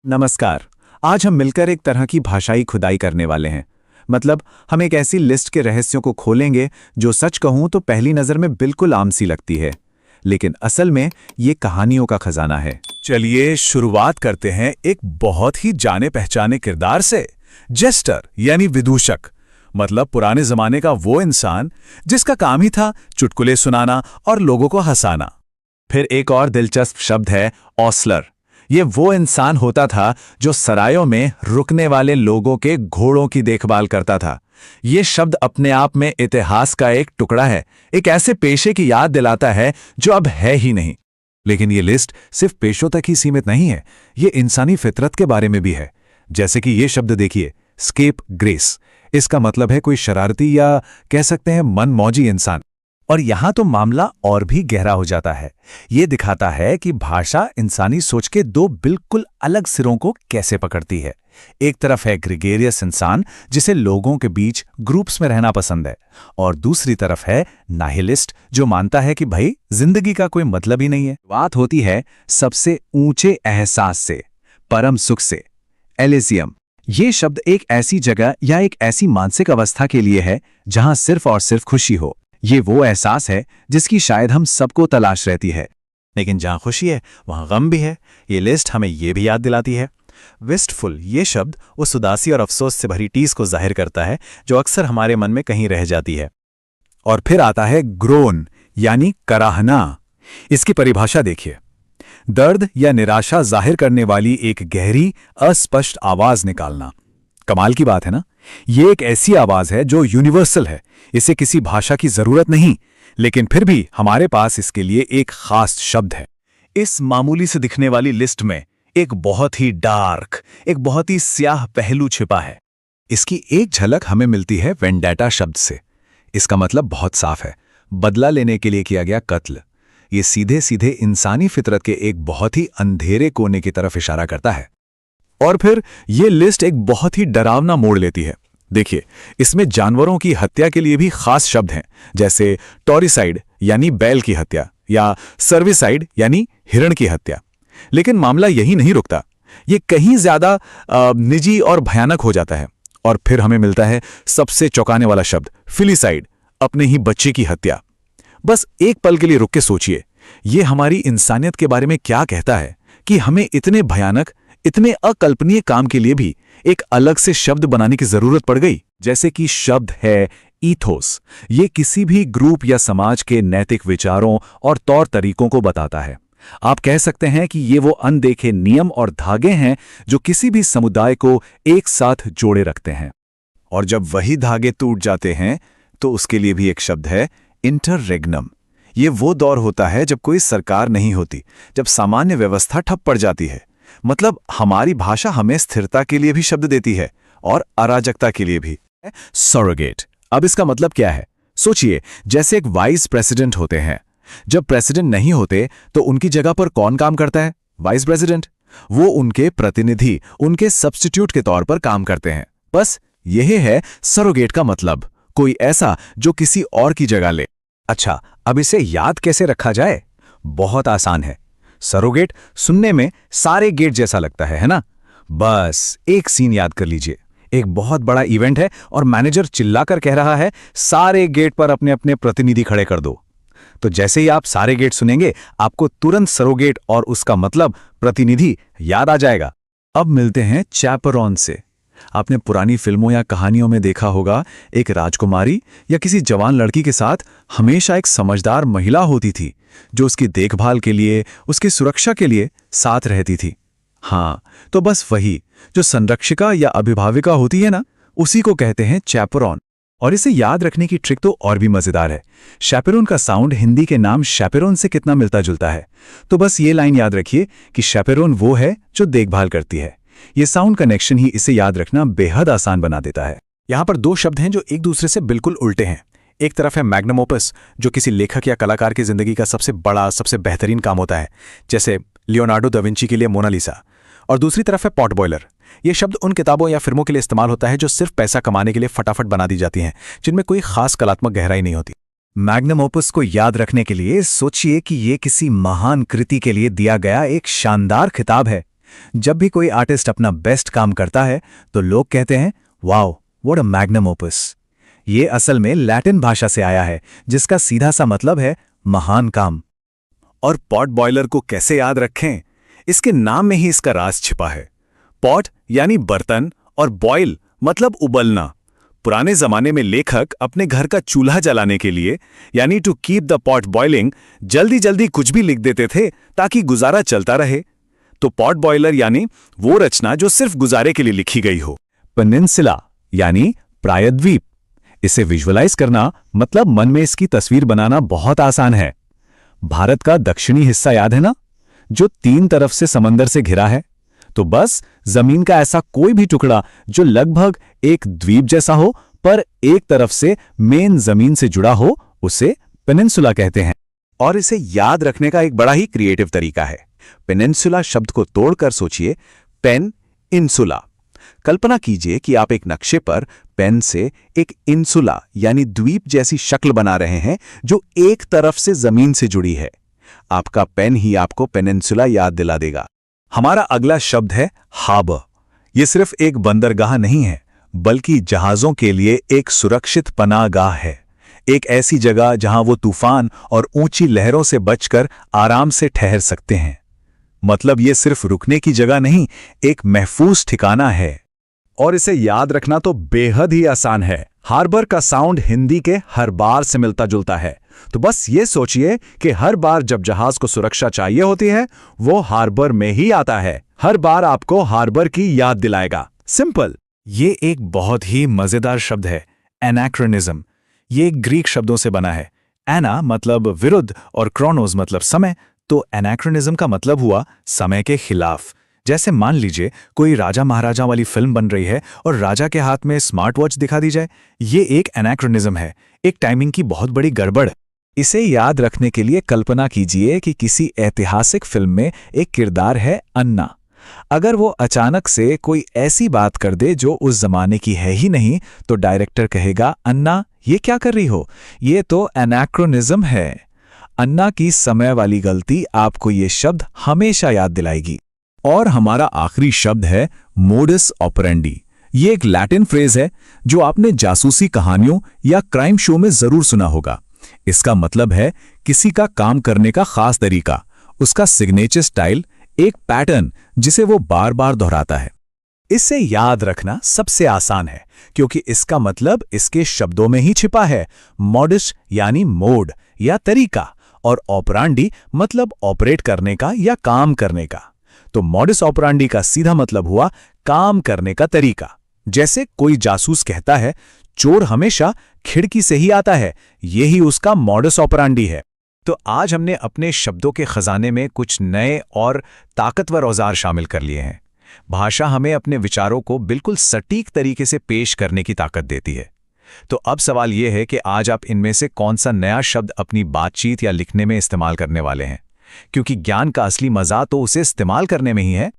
नमस्कार। आज हम मिलकर एक तरह की भाषाई खुदाई करने वाले हैं। मतलब हम एक ऐसी लिस्ट के रहस्यों को खोलेंगे जो सच कहूं तो पहली नजर में बिल्कुल आम सी लगती है, लेकिन असल में ये कहानियों का खजाना है। चलिए शुरुआत करते हैं एक बहुत ही जाने पहचाने किरदार से, जेस्टर यानी विदूषक। मतलब पुराने जमाने का वो इंसान जिसका काम ही था चुटकुले सुनाना और लोगों को हंसाना। फिर एक और दिलचस्प शब्द है ऑस्लर। ये वो इंसान होता था जो सरायों में रुकने वाले लोगों के घोड़ों की देखभाल करता था। ये शब्द अपने आप में इतिहास का एक टुकड़ा है, एक ऐसे पेशे की याद दिलाता है जो अब है ही नहीं। लेकिन ये लिस्ट सिर्फ पेशों तक ही सीमित नहीं है, ये इंसानी फितरत के बारे में भी है। जैसे कि ये शब्द देखिए, स्केप ग्रेस। इसका मतलब है कोई शरारती या कह सकते हैं मनमौजी इंसान। और यहां तो मामला और भी गहरा हो जाता है। ये दिखाता है कि भाषा इंसानी सोच के दो बिल्कुल अलग सिरों को कैसे पकड़ती है। एक तरफ है ग्रेगेरियस इंसान जिसे लोगों के बीच ग्रुप्स में रहना पसंद है, और दूसरी तरफ है नाहिलिस्ट जो मानता है कि भाई जिंदगी का कोई मतलब ही नहीं है। बात होती है सबसे ऊंचे एहसास से, परम सुख से, एलिसियम। ये शब्द एक ऐसी जगह या एक ऐसी मानसिक अवस्था के लिए है जहां सिर्फ और सिर्फ खुशी हो। ये वो एहसास है जिसकी शायद हम सबको तलाश रहती है। लेकिन जहां खुशी है वहां गम भी है। ये लिस्ट हमें ये भी याद दिलाती है। विस्टफुल ये शब्द उस उदासी और अफसोस से भरी टीस को जाहिर करता है जो अक्सर हमारे मन में कहीं रह जाती है। और फिर आता है ग्रोन यानी कराहना। इसकी परिभाषा देखिए, दर्द या निराशा जाहिर करने वाली एक गहरी अस्पष्ट आवाज निकालना। कमाल की बात है ना। ये एक ऐसी आवाज है जो यूनिवर्सल है, इसे किसी भाषा की जरूरत नहीं, लेकिन फिर भी हमारे पास इसके लिए एक खास शब्द है। इस मामूली से दिखने वाली लिस्ट में एक बहुत ही डार्क, एक बहुत ही स्याह पहलू छिपा है। इसकी एक झलक हमें मिलती है वेंडेटा शब्द से। इसका मतलब बहुत साफ है, बदला लेने के लिए किया गया कत्ल। ये सीधे सीधे इंसानी फितरत के एक बहुत ही अंधेरे कोने की तरफ इशारा करता है। और फिर ये लिस्ट एक बहुत ही डरावना मोड़ लेती है। देखिए, इसमें जानवरों की हत्या के लिए भी खास शब्द हैं, जैसे टॉरिसाइड यानी बैल की हत्या या सर्विसाइड यानी हिरण की हत्या। लेकिन मामला यही नहीं रुकता, ये कहीं ज्यादा निजी और भयानक हो जाता है। और फिर हमें मिलता है सबसे चौंकाने वाला शब्द फिलिसाइड, अपने ही बच्चे की हत्या। बस एक पल के लिए रुक के सोचिए, ये हमारी इंसानियत के बारे में क्या कहता है कि हमें इतने भयानक, इतने अकल्पनीय काम के लिए भी एक अलग से शब्द बनाने की जरूरत पड़ गई। जैसे कि शब्द है ईथोस। ये किसी भी ग्रुप या समाज के नैतिक विचारों और तौर तरीकों को बताता है। आप कह सकते हैं कि ये वो अनदेखे नियम और धागे हैं जो किसी भी समुदाय को एक साथ जोड़े रखते हैं। और जब वही धागे टूट जाते हैं तो उसके लिए भी एक शब्द है इंटररेग्नम। ये वो दौर होता है जब कोई सरकार नहीं होती, जब सामान्य व्यवस्था ठप पड़ जाती है। मतलब हमारी भाषा हमें स्थिरता के लिए भी शब्द देती है और अराजकता के लिए भी। सरोगेट। अब इसका मतलब क्या है? सोचिए, जैसे एक वाइस प्रेसिडेंट होते हैं। जब प्रेसिडेंट नहीं होते तो उनकी जगह पर कौन काम करता है? Vice president. वो उनके प्रतिनिधि, उनके सब्स्टिट्यूट के तौर पर काम करते हैं। बस यही है सरोगेट का मतलब, कोई ऐसा जो किसी और की जगह ले। अच्छा, अब इसे याद कैसे रखा जाए? बहुत आसान है। सरोगेट सुनने में सारे गेट जैसा लगता है ना? बस एक सीन याद कर लीजिए। एक बहुत बड़ा इवेंट है और मैनेजर चिल्लाकर कह रहा है, सारे गेट पर अपने अपने प्रतिनिधि खड़े कर दो। तो जैसे ही आप सारे गेट सुनेंगे, आपको तुरंत सरोगेट और उसका मतलब प्रतिनिधि याद आ जाएगा। अब मिलते हैं चैपरॉन से। आपने पुरानी फिल्मों या कहानियों में देखा होगा, एक राजकुमारी या किसी जवान लड़की के साथ हमेशा एक समझदार महिला होती थी जो उसकी देखभाल के लिए, उसकी सुरक्षा के लिए साथ रहती थी। हाँ, तो बस वही जो संरक्षिका या अभिभाविका होती है ना, उसी को कहते हैं चैपरॉन। और इसे याद रखने की ट्रिक तो और भी मजेदार है। शैपेरोन का साउंड हिंदी के नाम शैपेरोन से कितना मिलता जुलता है। तो बस ये लाइन याद रखिए कि शैपेरोन वो है जो देखभाल करती है। ये साउंड कनेक्शन ही इसे याद रखना बेहद आसान बना देता है। यहाँ पर दो शब्द हैं जो एक दूसरे से बिल्कुल उल्टे हैं। एक तरफ है मैग्नम ओपस, जो किसी लेखक या कलाकार की जिंदगी का सबसे बड़ा, सबसे बेहतरीन काम होता है, जैसे लियोनार्डो दा विंची के लिए मोनालिसा। और दूसरी तरफ है पॉट बॉयलर। ये शब्द उन किताबों या फिल्मों के लिए इस्तेमाल होता है जो सिर्फ पैसा कमाने के लिए फटाफट बना दी जाती हैं, जिनमें कोई खास कलात्मक गहराई नहीं होती। मैग्नम ओपस को याद रखने के लिए सोचिए कि ये किसी महान कृति के लिए दिया गया एक शानदार खिताब है। जब भी कोई आर्टिस्ट अपना बेस्ट काम करता है तो लोग कहते हैं, wow what a magnum opus. ये असल में लैटिन भाषा से आया है, जिसका सीधा सा मतलब है महान काम। और पॉट बॉयलर को कैसे याद रखें? इसके नाम में ही इसका राज छिपा है। पॉट यानी बर्तन और बॉयल मतलब उबलना। पुराने जमाने में लेखक अपने घर का चूल्हा जलाने के लिए यानी to keep the pot boiling जल्दी जल्दी कुछ भी लिख देते थे ताकि गुजारा चलता रहे। तो पॉट बॉयलर यानी वो रचना जो सिर्फ गुजारे के लिए लिखी गई हो। पेनिनसुला यानी प्रायद्वीप। इसे विजुअलाइज करना मतलब मन में इसकी तस्वीर बनाना बहुत आसान है। भारत का दक्षिणी हिस्सा याद है ना, जो 3 तरफ से समंदर से घिरा है। तो बस जमीन का ऐसा कोई भी टुकड़ा जो लगभग एक द्वीप जैसा हो पर एक तरफ से मेन जमीन से जुड़ा हो, उसे पेनिनसुला कहते हैं। और इसे याद रखने का एक बड़ा ही क्रिएटिव तरीका है। पेनिनसुला शब्द को तोड़कर सोचिए, पेन इंसुला। कल्पना कीजिए कि आप एक नक्शे पर पेन से एक इंसुला यानी द्वीप जैसी शक्ल बना रहे हैं जो एक तरफ से जमीन से जुड़ी है। आपका पेन ही आपको पेनिनसुला याद दिला देगा। हमारा अगला शब्द है हार्बर। यह सिर्फ एक बंदरगाह नहीं है, बल्कि जहाजों के लिए एक सुरक्षित पनाहगाह है। एक ऐसी जगह जहां वो तूफान और ऊंची लहरों से बचकर आराम से ठहर सकते हैं। मतलब ये सिर्फ रुकने की जगह नहीं, एक महफूज ठिकाना है। और इसे याद रखना तो बेहद ही आसान है। हार्बर का साउंड हिंदी के हर बार से मिलता जुलता है। तो बस ये सोचिए कि हर बार जब जहाज को सुरक्षा चाहिए होती है, वो हार्बर में ही आता है। हर बार आपको हार्बर की याद दिलाएगा। सिंपल। ये एक बहुत ही मजेदार शब्द है, एनाक्रोनिज्म। ये ग्रीक शब्दों से बना है। एना मतलब विरुद्ध और क्रोनोस मतलब समय। तो एनाक्रोनिज्म का मतलब हुआ समय के खिलाफ। जैसे मान लीजिए कोई राजा महाराजा वाली फिल्म बन रही है और राजा के हाथ में स्मार्ट वॉच दिखा दी जाए। ये एक एनाक्रोनिज्म है, एक टाइमिंग की बहुत बड़ी गड़बड़। इसे याद रखने के लिए कल्पना कीजिए कि किसी ऐतिहासिक फिल्म में एक किरदार है अन्ना। अगर वो अचानक से कोई ऐसी बात कर दे जो उस जमाने की है ही नहीं, तो डायरेक्टर कहेगा, अन्ना ये क्या कर रही हो? ये तो एनाक्रोनिज्म है। अन्ना की समय वाली गलती आपको ये शब्द हमेशा याद दिलाएगी। और हमारा आखिरी शब्द है मोडस ऑपरेंडी। ये एक लैटिन फ्रेज है जो आपने जासूसी कहानियों या क्राइम शो में जरूर सुना होगा। इसका मतलब है किसी का काम करने का खास तरीका, उसका सिग्नेचर स्टाइल, एक पैटर्न जिसे वो बार बार दोहराता है। इसे याद रखना सबसे आसान है क्योंकि इसका मतलब इसके शब्दों में ही छिपा है। मॉडस यानी मोड या तरीका, और ऑपरांडी मतलब ऑपरेट करने का या काम करने का। तो मॉडस ऑपरांडी का सीधा मतलब हुआ काम करने का तरीका। जैसे कोई जासूस कहता है, चोर हमेशा खिड़की से ही आता है, यही उसका मॉडस ऑपरांडी है। तो आज हमने अपने शब्दों के खजाने में कुछ नए और ताकतवर औजार शामिल कर लिए हैं। भाषा हमें अपने विचारों को बिल्कुल सटीक तरीके से पेश करने की ताकत देती है। तो अब सवाल यह है कि आज आप इनमें से कौन सा नया शब्द अपनी बातचीत या लिखने में इस्तेमाल करने वाले हैं, क्योंकि ज्ञान का असली मजा तो उसे इस्तेमाल करने में ही है।